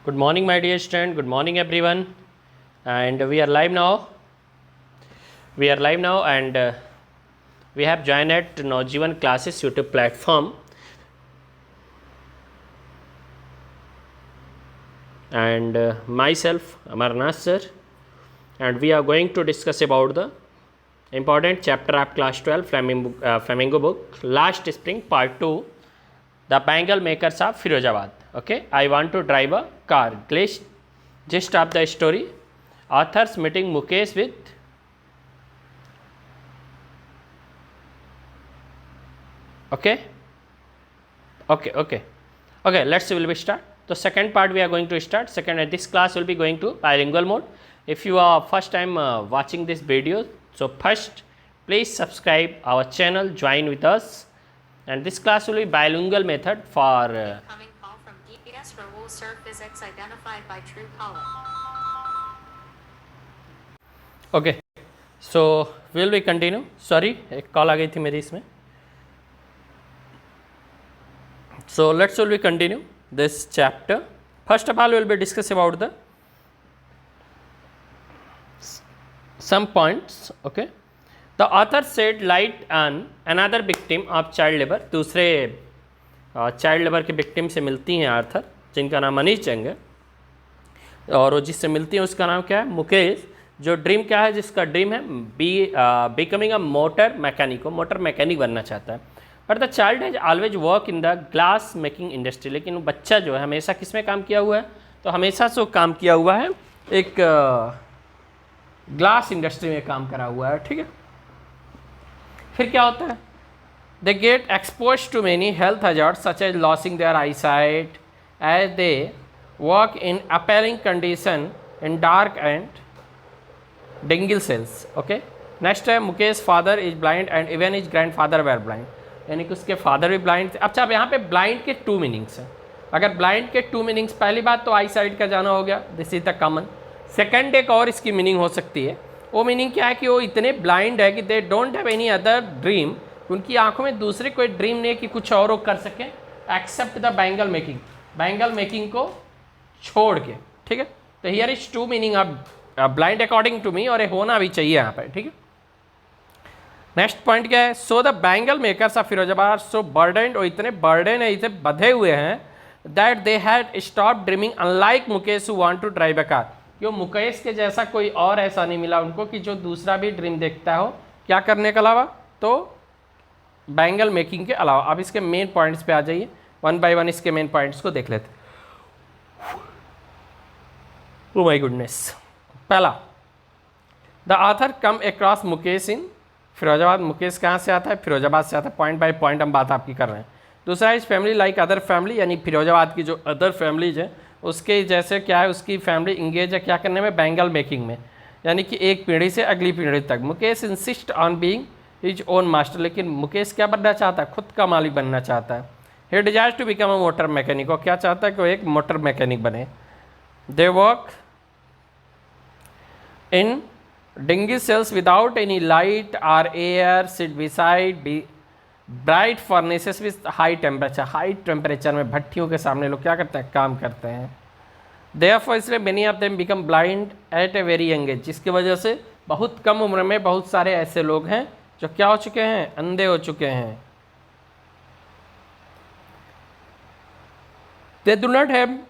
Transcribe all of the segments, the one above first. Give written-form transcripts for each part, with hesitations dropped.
Good morning, my dear student. Good morning, everyone. And we are live now. And we have joined at Naujivan Classes YouTube platform. And myself, Amarnath sir. And we are going to discuss about the important chapter of class 12 Flamingo book, last spring part 2, the bangle makers of Firozabad. Okay, I want to drive a car. Gist of the story: authors meeting Mukesh with okay. Let's will be start. The second part we are going to start. This class will be going to bilingual mode. If you are first time watching this video, so first please subscribe our channel, join with us, and this class will be bilingual method for Incoming call from DPS Rahul Sir, physics identified by true caller. okay. So will we continue? Sorry, एक call आ गई थी मेरी इसमें. So let's will we continue this chapter. First of all, we will be discuss about the some points. Okay, the author shed light on another victim of child labor. दूसरे child labour के victim से मिलती हैं Arthur, जिनका नाम मनीष चंग है, और वो जिससे मिलती हैं उसका नाम क्या है? मुकेश. जो ड्रीम क्या है? जिसका ड्रीम है becoming a motor mechanic, motor mechanic बनना चाहता है. But the child has always work in the glass making industry. लेकिन बच्चा जो है हमेशा किस में काम किया हुआ है? तो हमेशा से काम किया हुआ है एक ग्लास इंडस्ट्री में काम करा हुआ है. ठीक है, फिर क्या होता है? They get expose to many health hazard such as losing their eyesight as they work in appearing condition in dark and dingy cells. Okay, next है Mukesh father is blind and even is grandfather were blind. यानी कि उसके father भी blind थे. अच्छा, अब यहाँ पे ब्लाइंड के 2 मीनिंग्स हैं. अगर ब्लाइंड के 2 मीनिंग्स, पहली बात तो आई साइड का जाना हो गया, this is the common. Second एक और इसकी मीनिंग हो सकती है. वो मीनिंग क्या है कि वो इतने ब्लाइंड है कि they don't have any other dream. उनकी आंखों में दूसरे कोई ड्रीम नहीं है कि कुछ और वो कर सकें except the bangle making, bangle making को छोड़ के. ठीक है, तो here is 2 meaning of blind according to me, और ये होना भी चाहिए यहाँ पर. ठीक है, नेक्स्ट पॉइंट क्या है? So the bangle makers of Firozabad so burden, और इतने बर्डन है, इतने बधे हुए हैं that they had stop dreaming unlike Mukesh who want to drive a car. क्यों? मुकेश के जैसा कोई और ऐसा नहीं मिला उनको कि जो दूसरा भी ड्रीम देखता हो क्या करने के अलावा, तो बैंगल मेकिंग के अलावा. अब इसके मेन पॉइंट्स पे आ जाइए, वन बाय वन इसके मेन पॉइंट्स को देख लेते. Oh my goodness. पहला, the author come across Mukesh in Firozabad. Mukesh कहाँ से आता है? फिरोजाबाद से आता है. पॉइंट बाय पॉइंट हम बात आपकी कर रहे हैं. दूसरा, इस फैमिली लाइक अदर फैमिली, यानी फिरोजाबाद की जो अदर फैमिलीज हैं उसके जैसे क्या है, उसकी फैमिली इंगेज है क्या करने में? बैंगल मेकिंग में, यानी कि एक पीढ़ी से अगली पीढ़ी तक. Mukesh insist on being his own master. लेकिन मुकेश क्या बनना चाहता है? खुद का मालिक बनना चाहता है. He desires to become a motor mechanic. और क्या चाहता है? कि वो एक मोटर मैकेनिक बने. दे work in dengue cells without any light or air, sit beside bright furnaces with high temperature. High temperature में भट्टियों के सामने लोग क्या करते हैं? काम करते हैं. therefore इसलिए many of them become blind at a very young age. जिसकी वजह से बहुत कम उम्र में बहुत सारे ऐसे लोग हैं जो क्या हो चुके हैं? अंधे हो चुके हैं. they do not have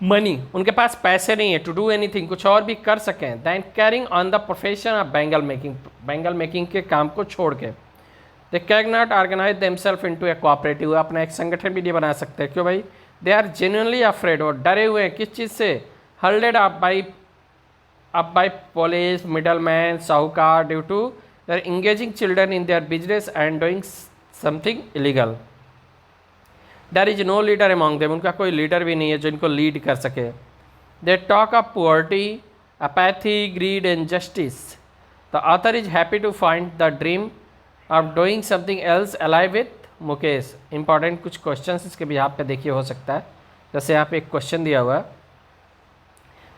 money, उनके पास पैसे नहीं है टू डू एनीथिंग, कुछ और भी कर सकें, then carrying on the profession of bangle making, bangle making के काम को छोड़ के. They can not organise themself into a cooperative. अपना एक संगठन भी नहीं बना सकते. क्यों भाई? दे आर जेन्युइनली अफ्रेड, और डरे हुए हैं किस चीज़ से? Hounded up by police, middleman, साहूकार, due to they are engaging children in their business and doing something illegal. There is no leader among them. उनका कोई लीडर भी नहीं है जो इनको लीड कर सके. They talk of poverty, apathy, greed and justice. The author is happy to find the dream of doing something else alive with Mukesh. Important कुछ क्वेश्चन इसके बिहाफ पे देखिए हो सकता है. जैसे यहाँ पे एक क्वेश्चन दिया हुआ है,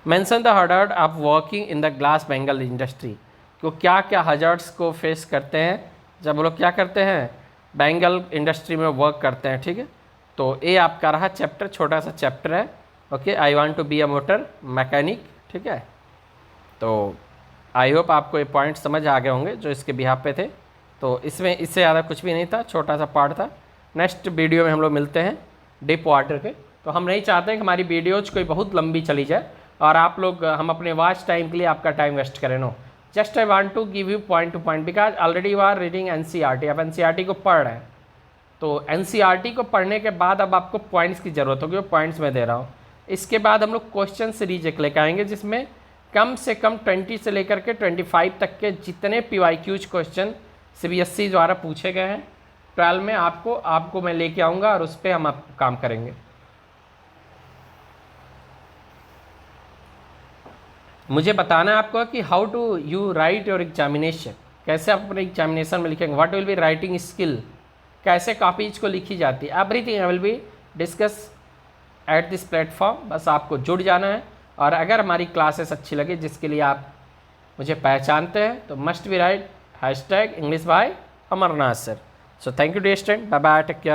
mention the hazard of working in the glass bangle industry. तो क्या क्या हजार्ड्स को फेस करते हैं जब वो लोग क्या करते हैं? बैंगल इंडस्ट्री में वर्क करते हैं. ठीक है, तो तो ये आपका रहा चैप्टर, छोटा सा चैप्टर है। Okay, I want to be a motor mechanic, ठीक है। तो आई होप आपको ये पॉइंट समझ आ गए होंगे जो इसके बिहाफ पे थे। तो इसमें इससे ज़्यादा कुछ भी नहीं था, छोटा सा पार्ट था। नेक्स्ट वीडियो में हम लोग मिलते हैं डीप वाटर के। तो हम नहीं चाहते कि हमारी वीडियोज कोई बहुत लंबी चली जाए और आप लोग हम अपने वॉच टाइम के लिए आपका टाइम वेस्ट करें। No, just I want to give you point to point, because already you are reading NCERT. आप एनसीईआरटी को पढ़ रहे हैं, तो एनसीईआरटी को पढ़ने के बाद अब आपको पॉइंट्स की ज़रूरत होगी, वो पॉइंट्स मैं दे रहा हूँ। इसके बाद हम लोग क्वेश्चन सीरीज एक लेकर आएंगे जिसमें कम से कम 20 से लेकर के 25 तक के जितने PYQs क्वेश्चन CBSE द्वारा पूछे गए हैं 12 में आपको मैं लेके आऊँगा और उस पर हम आप काम करेंगे। मुझे बताना है आपको कि how to you write your examination, कैसे आप अपने एग्जामिनेशन में लिखेंगे, what will be writing skill, कैसे कॉपीज को लिखी जाती है, everything I will be discuss at this platform. बस आपको जुड़ जाना है। और अगर हमारी क्लासेस अच्छी लगी, जिसके लिए आप मुझे पहचानते हैं, तो must be write #English by Amarnath sir. So thank you dear student, bye bye, take care.